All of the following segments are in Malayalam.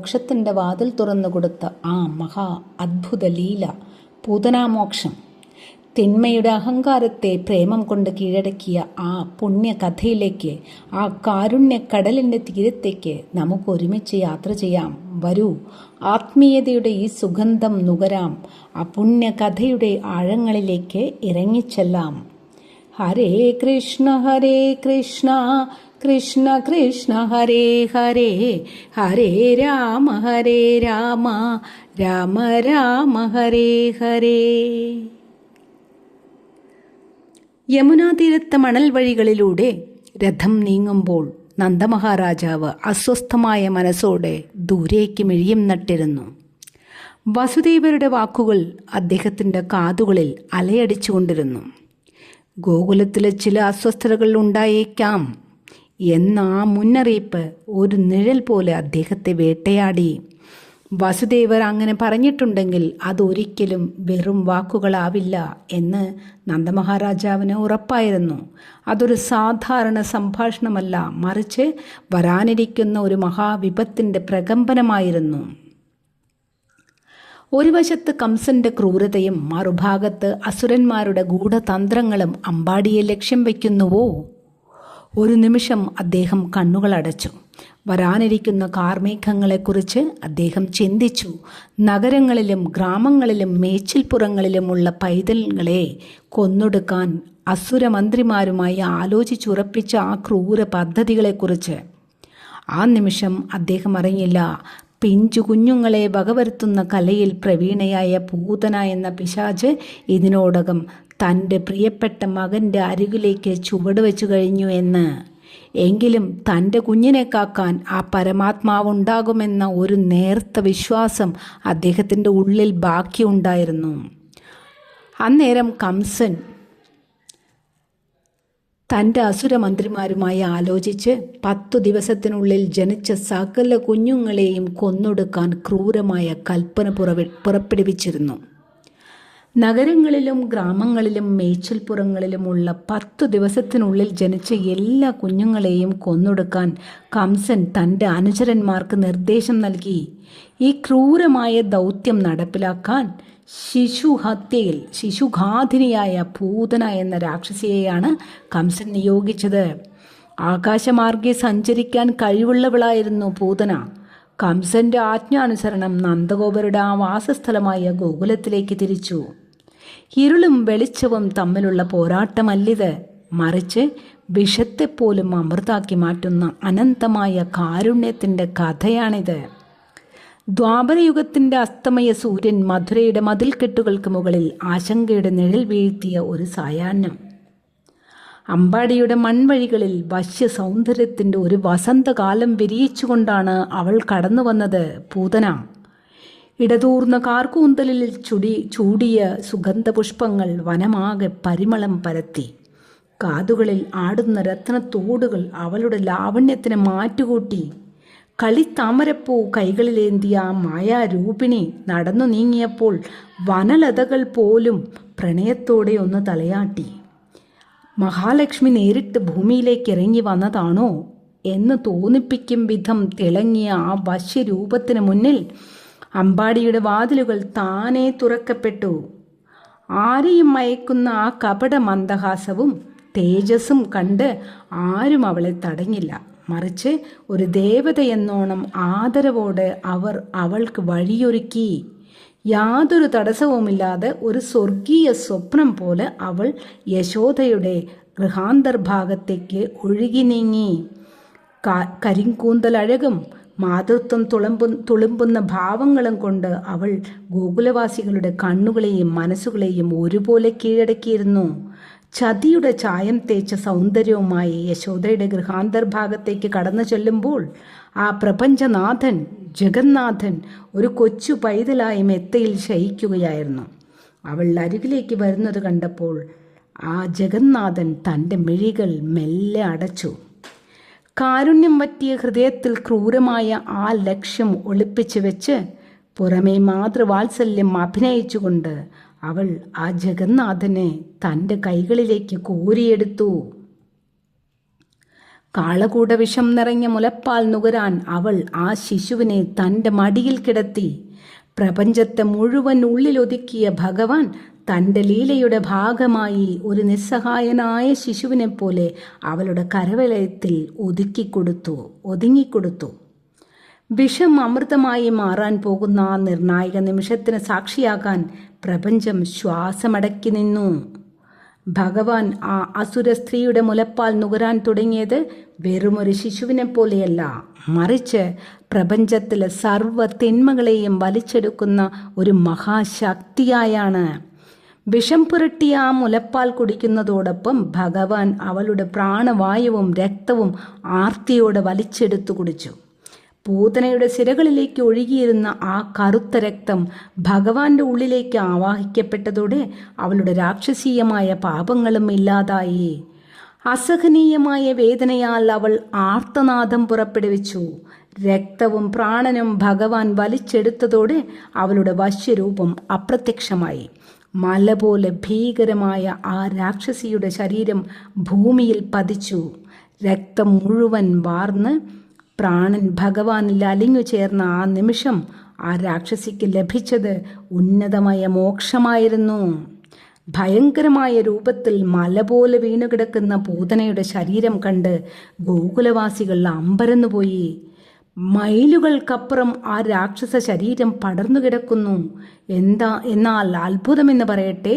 മോക്ഷത്തിൻ്റെ വാതിൽ തുറന്നു കൊടുത്ത ആ മഹാ അദ്ഭുത ലീല പൂതനാമോക്ഷം. തിന്മയുടെ അഹങ്കാരത്തെ പ്രേമം കൊണ്ട് കീഴടക്കിയ ആ പുണ്യകഥയിലേക്ക്, ആ കാരുണ്യക്കടലിൻ്റെ തീരത്തേക്ക് നമുക്ക് ഒരുമിച്ച് യാത്ര ചെയ്യാം. വരൂ, ആത്മീയതയുടെ ഈ സുഗന്ധം നുകരാം. ആ പുണ്യകഥയുടെ ആഴങ്ങളിലേക്ക് ഇറങ്ങിച്ചെല്ലാം. ഹരേ കൃഷ്ണ കൃഷ്ണ കൃഷ്ണ ഹരേ ഹരേ, ഹരേ രാമ രാമ രാമ ഹരേ ഹരേ. യമുനാ തീരത്തെ മണൽ വഴികളിലൂടെ രഥം നീങ്ങുമ്പോൾ നന്ദമഹാരാജാവ് അസ്വസ്ഥമായ മനസ്സോടെ ദൂരേക്ക് മിഴിയും നട്ടിരുന്നു. വസുദേവരുടെ വാക്കുകൾ അദ്ദേഹത്തിൻ്റെ കാതുകളിൽ അലയടിച്ചുകൊണ്ടിരുന്നു. ഗോകുലത്തിലെ ചില അസ്വസ്ഥതകൾ ഉണ്ടായേക്കാം എന്ന ആ മുന്നറിയിപ്പ് ഒരു നിഴൽ പോലെ അദ്ദേഹത്തെ വേട്ടയാടി. വസുദേവർ അങ്ങനെ പറഞ്ഞിട്ടുണ്ടെങ്കിൽ അതൊരിക്കലും വെറും വാക്കുകളാവില്ല എന്ന് നന്ദമഹാരാജാവിന് ഉറപ്പായിരുന്നു. അതൊരു സാധാരണ സംഭാഷണമല്ല, മറിച്ച് വരാനിരിക്കുന്ന ഒരു മഹാവിപത്തിൻ്റെ പ്രകമ്പനമായിരുന്നു. ഒരു വശത്ത് കംസന്റെ ക്രൂരതയും മറുഭാഗത്ത് അസുരന്മാരുടെ ഗൂഢതന്ത്രങ്ങളും അമ്പാടിയെ ലക്ഷ്യം വയ്ക്കുന്നുവോ? ഒരു നിമിഷം അദ്ദേഹം കണ്ണുകളടച്ചു. വരാനിരിക്കുന്ന കാർമേഘങ്ങളെക്കുറിച്ച് അദ്ദേഹം ചിന്തിച്ചു. നഗരങ്ങളിലും ഗ്രാമങ്ങളിലും മേച്ചിൽപ്പുറങ്ങളിലുമുള്ള പൈതൽകളെ കൊന്നൊടുക്കാൻ അസുരമന്ത്രിമാരുമായി ആലോചിച്ചുറപ്പിച്ച ആ ക്രൂര പദ്ധതികളെക്കുറിച്ച്. ആ നിമിഷം അദ്ദേഹം അറിഞ്ഞില്ല, പിഞ്ചു കുഞ്ഞുങ്ങളെ വകവരുത്തുന്ന കലയിൽ പ്രവീണയായ പൂതന എന്ന പിശാച് ഇതിനോടകം തൻ്റെ പ്രിയപ്പെട്ട മകൻ്റെ അരികിലേക്ക് ചുവടുവെച്ചു കഴിഞ്ഞു എന്ന്. എങ്കിലും തൻ്റെ കുഞ്ഞിനെ കാക്കാൻ ആ പരമാത്മാവുണ്ടാകുമെന്ന ഒരു നേർത്ത വിശ്വാസം അദ്ദേഹത്തിൻ്റെ ഉള്ളിൽ ബാക്കിയുണ്ടായിരുന്നു. അന്നേരം കംസൻ തൻ്റെ അസുരമന്ത്രിമാരുമായി ആലോചിച്ച് 10 ദിവസത്തിനുള്ളിൽ ജനിച്ച സകല കുഞ്ഞുങ്ങളെയും കൊന്നൊടുക്കാൻ ക്രൂരമായ കൽപ്പന പുറപ്പെടുവിച്ചിരുന്നു. നഗരങ്ങളിലും ഗ്രാമങ്ങളിലും മേച്ചിൽപ്പുറങ്ങളിലുമുള്ള 10 ദിവസത്തിനുള്ളിൽ ജനിച്ച എല്ലാ കുഞ്ഞുങ്ങളെയും കൊന്നൊടുക്കാൻ കംസൻ തൻ്റെ അനുചരന്മാർക്ക് നിർദ്ദേശം നൽകി. ഈ ക്രൂരമായ ദൗത്യം നടപ്പിലാക്കാൻ ശിശുഘാതിനിയായ പൂതന എന്ന രാക്ഷസിയെയാണ് കംസൻ നിയോഗിച്ചത്. ആകാശമാർഗെ സഞ്ചരിക്കാൻ കഴിവുള്ളവളായിരുന്നു പൂതന. കംസന്റെ ആജ്ഞാനുസരണം നന്ദഗോപരുടെ ആ വാസസ്ഥലമായ ഗോകുലത്തിലേക്ക് തിരിച്ചു. ഇരുളും വെളിച്ചവും തമ്മിലുള്ള പോരാട്ടമല്ലിത്, മറിച്ച് വിഷത്തെപ്പോലും അമൃതാക്കി മാറ്റുന്ന അനന്തമായ കാരുണ്യത്തിൻ്റെ കഥയാണിത്. ദ്വാപരയുഗത്തിൻ്റെ അസ്തമയ സൂര്യൻ മധുരയുടെ മതിൽക്കെട്ടുകൾക്ക് മുകളിൽ ആശങ്കയുടെ നിഴൽ വീഴ്ത്തിയ ഒരു സായാഹ്നം. അമ്പാടിയുടെ മൺവഴികളിൽ വശ്യ സൗന്ദര്യത്തിൻ്റെ ഒരു വസന്തകാലം വിരിയിച്ചുകൊണ്ടാണ് അവൾ കടന്നു വന്നത്. പൂതന ഇടതൂർന്ന കാർക്കൂന്തലിൽ ചൂടിയ സുഗന്ധപുഷ്പങ്ങൾ വനമാകെ പരിമളം പരത്തി. കാതുകളിൽ ആടുന്ന രത്നത്തോടുകൾ അവളുടെ ലാവണ്യത്തിന് മാറ്റുകൂട്ടി. കളിത്താമരപ്പൂ കൈകളിലേന്തിയ ആ മായാരൂപിണി നടന്നു നീങ്ങിയപ്പോൾ വനലതകൾ പോലും പ്രണയത്തോടെ ഒന്ന് തലയാട്ടി. മഹാലക്ഷ്മി നേരിട്ട് ഭൂമിയിലേക്ക് ഇറങ്ങി വന്നതാണോ എന്ന് തോന്നിപ്പിക്കും വിധം തിളങ്ങിയ ആ വശ്യരൂപത്തിന് മുന്നിൽ അമ്പാടിയുടെ വാതിലുകൾ താനേ തുറക്കപ്പെട്ടു. ആരെയും മയക്കുന്ന ആ കപട മന്ദഹാസവും തേജസ്സും കണ്ട് ആരും അവളെ തടഞ്ഞില്ല. മറിച്ച് ഒരു ദേവതയെന്നോണം ആദരവോടെ അവർ അവൾക്ക് വഴിയൊരുക്കി. യാതൊരു തടസ്സവുമില്ലാതെ ഒരു സ്വർഗീയ സ്വപ്നം പോലെ അവൾ യശോദയുടെ ഗൃഹാന്തർഭാഗത്തേക്ക് ഒഴുകി നീങ്ങി. കരിങ്കൂന്തലഴകും മാതൃത്വം തുളുമ്പുന്ന ഭാവങ്ങളും കൊണ്ട് അവൾ ഗോകുലവാസികളുടെ കണ്ണുകളെയും മനസ്സുകളെയും ഒരുപോലെ കീഴടക്കിയിരുന്നു. ചതിയുടെ ചായം തേച്ച സൗന്ദര്യവുമായി യശോദയുടെ ഗൃഹാന്തർഭാഗത്തേക്ക് കടന്നു ചെല്ലുമ്പോൾ ആ പ്രപഞ്ചനാഥൻ ജഗന്നാഥൻ ഒരു കൊച്ചു പൈതലായി മെത്തയിൽ ശയിക്കുകയായിരുന്നു. അവൾ അരികിലേക്ക് വരുന്നത് കണ്ടപ്പോൾ ആ ജഗന്നാഥൻ തൻ്റെ മിഴികൾ മെല്ലെ അടച്ചു. കാരുണ്യം പറ്റിയ ഹൃദയത്തിൽ ക്രൂരമായ ആ ലക്ഷ്യം ഒളിപ്പിച്ചു വെച്ച് പുറമേ മാതൃവാത്സല്യം അഭിനയിച്ചുകൊണ്ട് അവൾ ആ ജഗന്നാഥനെ തൻ്റെ കൈകളിലേക്ക് കോരിയെടുത്തു. കാളകൂട വിഷം നിറഞ്ഞ മുലപ്പാൽ നുകരാൻ അവൾ ആ ശിശുവിനെ തൻ്റെ മടിയിൽ കിടത്തി. പ്രപഞ്ചത്തെ മുഴുവൻ ഉള്ളിലൊതുക്കിയ ഭഗവാൻ തൻ്റെ ലീലയുടെ ഭാഗമായി ഒരു നിസ്സഹായനായ ശിശുവിനെ പോലെ അവളുടെ കരവലയത്തിൽ ഒതുങ്ങിക്കൊടുത്തു. വിഷം അമൃതമായി മാറാൻ പോകുന്ന ആ നിർണായക നിമിഷത്തിന് സാക്ഷിയാകാൻ പ്രപഞ്ചം ശ്വാസമടക്കി നിന്നു. ഭഗവാൻ ആ അസുര സ്ത്രീയുടെ മുലപ്പാൽ നുകരാൻ തുടങ്ങിയത് വെറുമൊരു ശിശുവിനെ പോലെയല്ല, മറിച്ച് പ്രപഞ്ചത്തിലെ സർവ്വ തിന്മകളെയും വലിച്ചെടുക്കുന്ന ഒരു മഹാശക്തിയായാണ്. വിഷം പുരട്ടിയ ആ മുലപ്പാൽ കുടിക്കുന്നതോടൊപ്പം ഭഗവാൻ അവളുടെ പ്രാണവായുവും രക്തവും ആർത്തിയോടെ വലിച്ചെടുത്തു കുടിച്ചു. പൂതനയുടെ സിരകളിലേക്ക് ഒഴുകിയിരുന്ന ആ കറുത്ത രക്തം ഭഗവാന്റെ ഉള്ളിലേക്ക് ആവാഹിക്കപ്പെട്ടതോടെ അവളുടെ രാക്ഷസീയമായ പാപങ്ങളും ഇല്ലാതായി. അസഹനീയമായ വേദനയാൽ അവൾ ആർത്തനാദം പുറപ്പെടുവിച്ചു. രക്തവും പ്രാണനും ഭഗവാൻ വലിച്ചെടുത്തതോടെ അവളുടെ വശ്യരൂപം അപ്രത്യക്ഷമായി. മല പോലെ ഭീകരമായ ആ രാക്ഷസിയുടെ ശരീരം ഭൂമിയിൽ പതിച്ചു. രക്തം മുഴുവൻ വാർന്ന് പ്രാണൻ ഭഗവാനിൽ അലിഞ്ഞു ചേർന്ന ആ നിമിഷം ആ രാക്ഷസിക്ക് ലഭിച്ചത് ഉന്നതമായ മോക്ഷമായിരുന്നു. ഭയങ്കരമായ രൂപത്തിൽ മല പോലെ വീണുകിടക്കുന്ന പൂതനയുടെ ശരീരം കണ്ട് ഗോകുലവാസികൾ അമ്പരന്നുപോയി. മൈലുകൾക്കപ്പുറം ആ രാക്ഷസ ശരീരം പടർന്നു കിടക്കുന്നു. എന്നാൽ അത്ഭുതമെന്ന് പറയട്ടെ,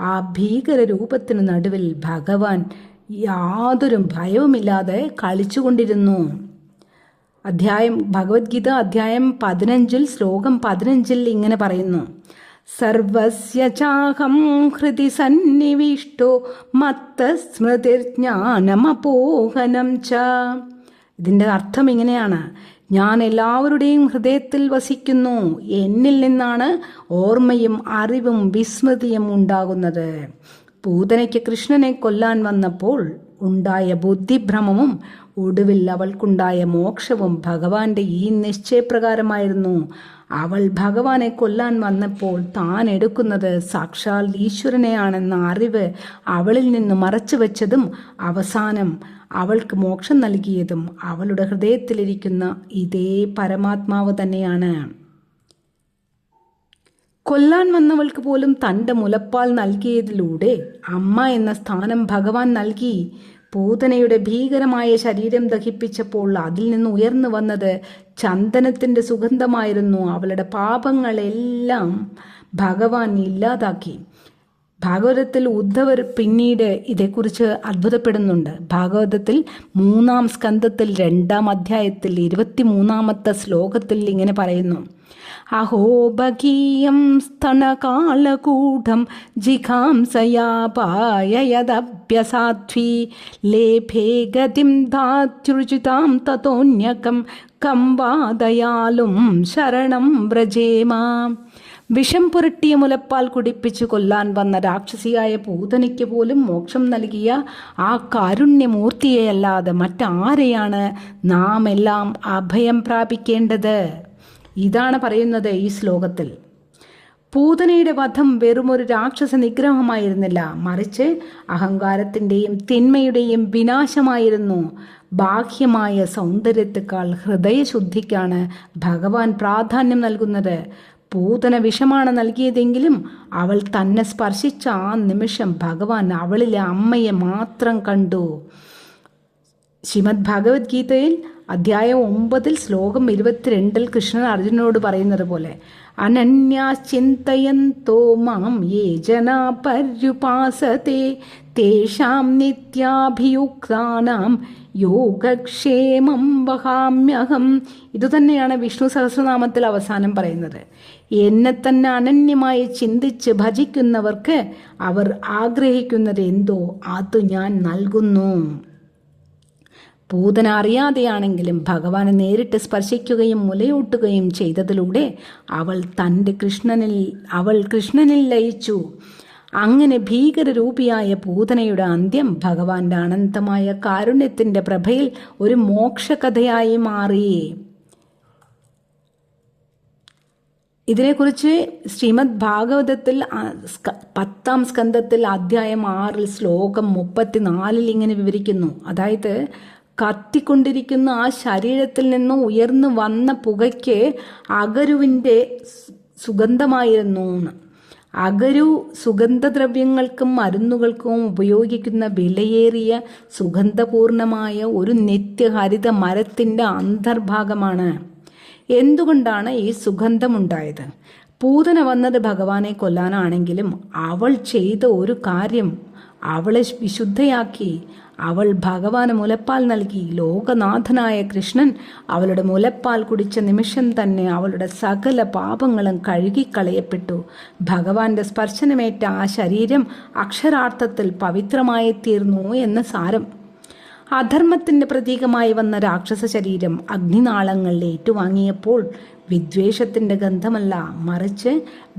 ആ ഭീകര രൂപത്തിനു നടുവിൽ ഭഗവാൻ യാതൊരു ഭയവുമില്ലാതെ കളിച്ചുകൊണ്ടിരുന്നു. ഭഗവത്ഗീത അധ്യായം 15 ശ്ലോകം 15 ഇങ്ങനെ പറയുന്നു: സർവസ്യ ചാഹം ഹൃദി സന്നിവിഷ്ടോ മത്തസ്മൃതിർജ്ഞാനമപോഹനം ച. ഇതിൻ്റെ അർത്ഥം ഇങ്ങനെയാണ്: ഞാൻ എല്ലാവരുടെയും ഹൃദയത്തിൽ വസിക്കുന്നു, എന്നിൽ നിന്നാണ് ഓർമ്മയും അറിവും വിസ്മൃതിയും ഉണ്ടാകുന്നത്. പൂതനയ്ക്ക് കൃഷ്ണനെ കൊല്ലാൻ വന്നപ്പോൾ ഉണ്ടായ ബുദ്ധിഭ്രമവും ഒടുവിൽ അവൾക്കുണ്ടായ മോക്ഷവും ഭഗവാന്റെ ഈ നിശ്ചയപ്രകാരമായിരുന്നു. അവൾ ഭഗവാനെ കൊല്ലാൻ വന്നപ്പോൾ താൻ എടുക്കുന്നത് സാക്ഷാൽ ഈശ്വരനെയാണെന്ന അറിവ് അവളിൽ നിന്ന് മറച്ചു വെച്ചതും അവസാനം അവൾക്ക് മോക്ഷം നൽകിയതും അവളുടെ ഹൃദയത്തിലിരിക്കുന്ന ഇതേ പരമാത്മാവ് തന്നെയാണ്. കൊല്ലാൻ വന്നവൾക്ക് പോലും തൻ്റെ മുലപ്പാൽ നൽകിയതിലൂടെ അമ്മ എന്ന സ്ഥാനം ഭഗവാൻ നൽകി. പൂതനയുടെ ഭീകരമായ ശരീരം ദഹിപ്പിച്ചപ്പോൾ അതിൽ നിന്ന് ഉയർന്നു വന്നത് ചന്ദനത്തിൻ്റെ സുഗന്ധമായിരുന്നു. അവളുടെ പാപങ്ങളെല്ലാം ഭഗവാൻ ഇല്ലാതാക്കി. ഭാഗവതത്തിൽ ഉദ്ധവർ പിന്നീട് ഇതേക്കുറിച്ച് അത്ഭുതപ്പെടുന്നുണ്ട്. ഭാഗവതത്തിൽ 3-ാം സ്കന്ധത്തിൽ 2-ാം അധ്യായത്തിൽ 23-ാമത്തെ ശ്ലോകത്തിൽ ഇങ്ങനെ പറയുന്നു: അഹോ ഭഗീയം സ്തനകാലകൂഢം ജിഘാംസയാപായയദഭ്യസാധ്വി ലേഭേ ഗതിം ധാത്യുചിതാം തതോന്യകം കം വാ ദയാലും ശരണം വ്രജേമ. വിഷം പുരട്ടിയ മുലപ്പാൽ കുടിപ്പിച്ചു കൊല്ലാൻ വന്ന രാക്ഷസിയായ പൂതനയ്ക്ക് പോലും മോക്ഷം നൽകിയ ആ കാരുണ്യമൂർത്തിയെയല്ലാതെ മറ്റാരെയാണ് നാം എല്ലാം അഭയം പ്രാപിക്കേണ്ടത്? ഇതാണ് പറയുന്നത് ഈ ശ്ലോകത്തിൽ. പൂതനയുടെ വധം വെറുമൊരു രാക്ഷസ നിഗ്രഹമായിരുന്നില്ല, മറിച്ച് അഹങ്കാരത്തിൻ്റെയും തിന്മയുടെയും വിനാശമായിരുന്നു. ബാഹ്യമായ സൗന്ദര്യത്തെക്കാൾ ഹൃദയശുദ്ധിക്കാണ് ഭഗവാൻ പ്രാധാന്യം നൽകുന്നത്. പൂതന വിഷമാണ് നൽകിയതെങ്കിലും അവൾ തന്നെ സ്പർശിച്ച ആ നിമിഷം ഭഗവാൻ അവളിലെ അമ്മയെ മാത്രം കണ്ടു. ശ്രീമദ് ഭഗവത്ഗീതയിൽ അധ്യായം 9 ശ്ലോകം 22 കൃഷ്ണൻ അർജുനോട് പറയുന്നത് പോലെ: അനന്യാശ്ചിന്തയന്തോ മാം യേ ജനാ പര്യുപാസതേ തേഷാം നിത്യാഭിയുക്താനാം യോഗക്ഷേമം വഹാമ്യഹം. ഇതുതന്നെയാണ് വിഷ്ണു സഹസ്രനാമത്തിൽ അവസാനം പറയുന്നത്. എന്നെ തന്നെ അനന്യമായി ചിന്തിച്ച് ഭജിക്കുന്നവർക്ക് അവർ ആഗ്രഹിക്കുന്നത് എന്തോ അത് ഞാൻ നൽകുന്നു. പൂതന അറിയാതെയാണെങ്കിലും ഭഗവാനെ നേരിട്ട് സ്പർശിക്കുകയും മുലയൂട്ടുകയും ചെയ്തതിലൂടെ അവൾ കൃഷ്ണനിൽ ലയിച്ചു. അങ്ങനെ ഭീകരരൂപിയായ പൂതനയുടെ അന്ത്യം ഭഗവാന്റെ അനന്തമായ കാരുണ്യത്തിൻ്റെ പ്രഭയിൽ ഒരു മോക്ഷകഥയായി മാറി. ഇതിനെക്കുറിച്ച് ശ്രീമദ് ഭാഗവതത്തിൽ 10-ാം സ്കന്ധത്തിൽ അധ്യായം 6 ശ്ലോകം 34 ഇങ്ങനെ വിവരിക്കുന്നു. അതായത്, കത്തിക്കൊണ്ടിരിക്കുന്ന ആ ശരീരത്തിൽ നിന്ന് ഉയർന്നു വന്ന പുകയ്ക്ക് അഗരുവിൻ്റെ സുഗന്ധമായിരുന്നു. അഗരു സുഗന്ധദ്രവ്യങ്ങൾക്കും മരുന്നുകൾക്കും ഉപയോഗിക്കുന്ന വിലയേറിയ സുഗന്ധപൂർണമായ ഒരു നിത്യഹരിത മരത്തിൻ്റെ അന്തർഭാഗമാണ്. എന്തുകൊണ്ടാണ് ഈ സുഗന്ധമുണ്ടായത്? പൂതന വന്നത് ഭഗവാനെ കൊല്ലാനാണെങ്കിലും അവൾ ചെയ്ത ഒരു കാര്യം അവളെ വിശുദ്ധയാക്കി. അവൾ ഭഗവാന് മുലപ്പാൽ നൽകി. ലോകനാഥനായ കൃഷ്ണൻ അവളുടെ മുലപ്പാൽ കുടിച്ച നിമിഷം തന്നെ അവളുടെ സകല പാപങ്ങളും കഴുകിക്കളയപ്പെട്ടു. ഭഗവാന്റെ സ്പർശനമേറ്റ ആ ശരീരം അക്ഷരാർത്ഥത്തിൽ പവിത്രമായി തീർന്നു എന്ന് സാരം. അധർമ്മത്തിന്റെ പ്രതീകമായി വന്ന രാക്ഷസ ശരീരം അഗ്നിനാളങ്ങളിൽ ഏറ്റുവാങ്ങിയപ്പോൾ വിദ്വേഷത്തിന്റെ ഗന്ധമല്ല, മറിച്ച്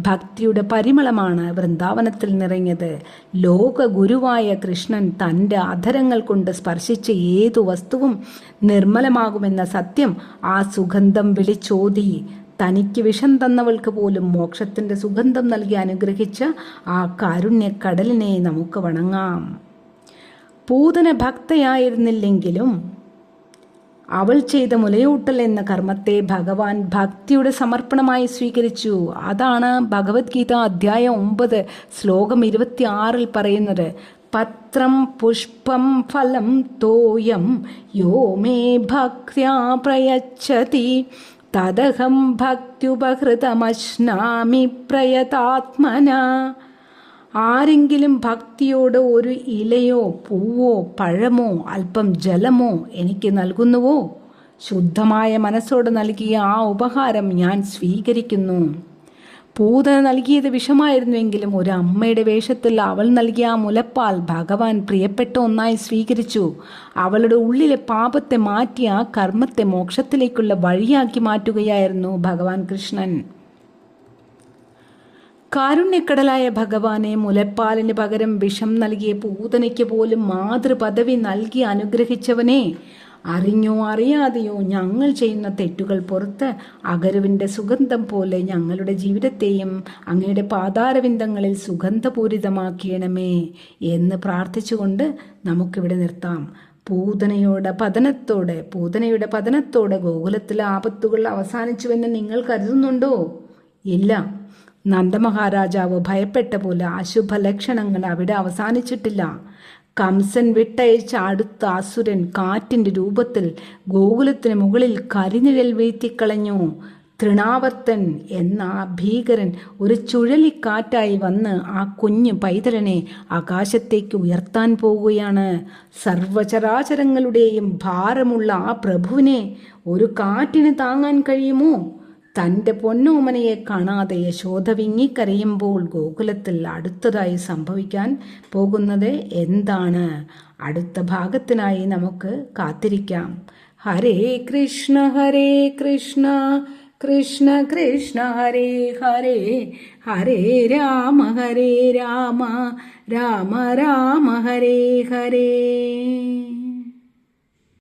ഭക്തിയുടെ പരിമളമാണ് വൃന്ദാവനത്തിൽ നിറഞ്ഞത്. ലോക ഗുരുവായ കൃഷ്ണൻ തൻ്റെ അധരങ്ങൾ കൊണ്ട് സ്പർശിച്ച ഏതു വസ്തുവും നിർമ്മലമാകുമെന്ന സത്യം ആ സുഗന്ധം വിളിച്ചോതി. തനിക്ക് വിഷം തന്നവൾക്ക് പോലും മോക്ഷത്തിന്റെ സുഗന്ധം നൽകി അനുഗ്രഹിച്ച ആ കാരുണ്യക്കടലിനെ നമുക്ക് വണങ്ങാം. പൂതന ഭക്തയായിരുന്നില്ലെങ്കിലും അവൾ ചെയ്ത മുലയൂട്ടൽ എന്ന കർമ്മത്തെ ഭഗവാൻ ഭക്തിയുടെ സമർപ്പണമായി സ്വീകരിച്ചു. അതാണ് ഭഗവത്ഗീത അധ്യായം 9 ശ്ലോകം 26 പറയുന്നത്. പത്രം പുഷ്പം ഫലം തോയം യോ മേ ഭക്ത്യാ പ്രയച്ഛതി തദഹം ഭക്ത്യുപഹൃതമശ്നാമി പ്രയതാത്മന. ആരെങ്കിലും ഭക്തിയോട് ഒരു ഇലയോ പൂവോ പഴമോ അല്പം ജലമോ എനിക്ക് നൽകുന്നുവോ, ശുദ്ധമായ മനസ്സോട് നൽകിയ ആ ഉപഹാരം ഞാൻ സ്വീകരിക്കുന്നു. പൂതന നൽകിയത് വിഷമായിരുന്നുവെങ്കിലും ഒരു അമ്മയുടെ വേഷത്തിൽ അവൾ നൽകിയ ആ മുലപ്പാൽ ഭഗവാൻ പ്രിയപ്പെട്ട ഒന്നായി സ്വീകരിച്ചു. അവളുടെ ഉള്ളിലെ പാപത്തെ മാറ്റി ആ കർമ്മത്തെ മോക്ഷത്തിലേക്കുള്ള വഴിയാക്കി മാറ്റുകയായിരുന്നു ഭഗവാൻ കൃഷ്ണൻ. കാരുണ്യക്കടലായ ഭഗവാനെ മുലപ്പാലിന് പകരം വിഷം നൽകിയ പൂതനയ്ക്ക് പോലും മാതൃപദവി നൽകി അനുഗ്രഹിച്ചവനെ, അറിഞ്ഞോ അറിയാതെയോ ഞങ്ങൾ ചെയ്യുന്ന തെറ്റുകൾ പുറത്ത് അഗരുവിൻ്റെ സുഗന്ധം പോലെ ഞങ്ങളുടെ ജീവിതത്തെയും അങ്ങയുടെ പാതാരവിന്ദങ്ങളിൽ സുഗന്ധപൂരിതമാക്കിയണമേ എന്ന് പ്രാർത്ഥിച്ചുകൊണ്ട് നമുക്കിവിടെ നിർത്താം. പൂതനയുടെ പതനത്തോടെ ഗോകുലത്തിലെ ആപത്തുകൾ അവസാനിച്ചുവെന്ന് നിങ്ങൾ കരുതുന്നുണ്ടോ? ഇല്ല. നന്ദമഹാരാജാവ് ഭയപ്പെട്ട പോലെ അശുഭ ലക്ഷണങ്ങൾ അവിടെ അവസാനിച്ചിട്ടില്ല. കംസൻ വിട്ടയച്ച അടുത്ത അസുരൻ കാറ്റിന്റെ രൂപത്തിൽ ഗോകുലത്തിന് മുകളിൽ കരിനിഴൽ വീഴ്ത്തിക്കളഞ്ഞു. തൃണാവർത്തൻ എന്ന ആ ഭീകരൻ ഒരു ചുഴലിക്കാറ്റായി വന്ന് ആ കുഞ്ഞു പൈതലിനെ ആകാശത്തേക്ക് ഉയർത്താൻ പോവുകയാണ്. സർവചരാചരങ്ങളുടെയും ഭാരമുള്ള ആ പ്രഭുവിനെ ഒരു കാറ്റിന് താങ്ങാൻ കഴിയുമോ? തൻ്റെ പൊന്നോമനയെ കാണാതെ യശോദ വിങ്ങിക്കരയുമ്പോൾ ഗോകുലത്തിൽ അടുത്തതായി സംഭവിക്കാൻ പോകുന്നത് എന്താണ്? അടുത്ത ഭാഗത്തിനായി നമുക്ക് കാത്തിരിക്കാം. ഹരേ കൃഷ്ണ കൃഷ്ണ കൃഷ്ണ ഹരേ ഹരേ, ഹരേ രാമ രാമ രാമ ഹരേ ഹരേ.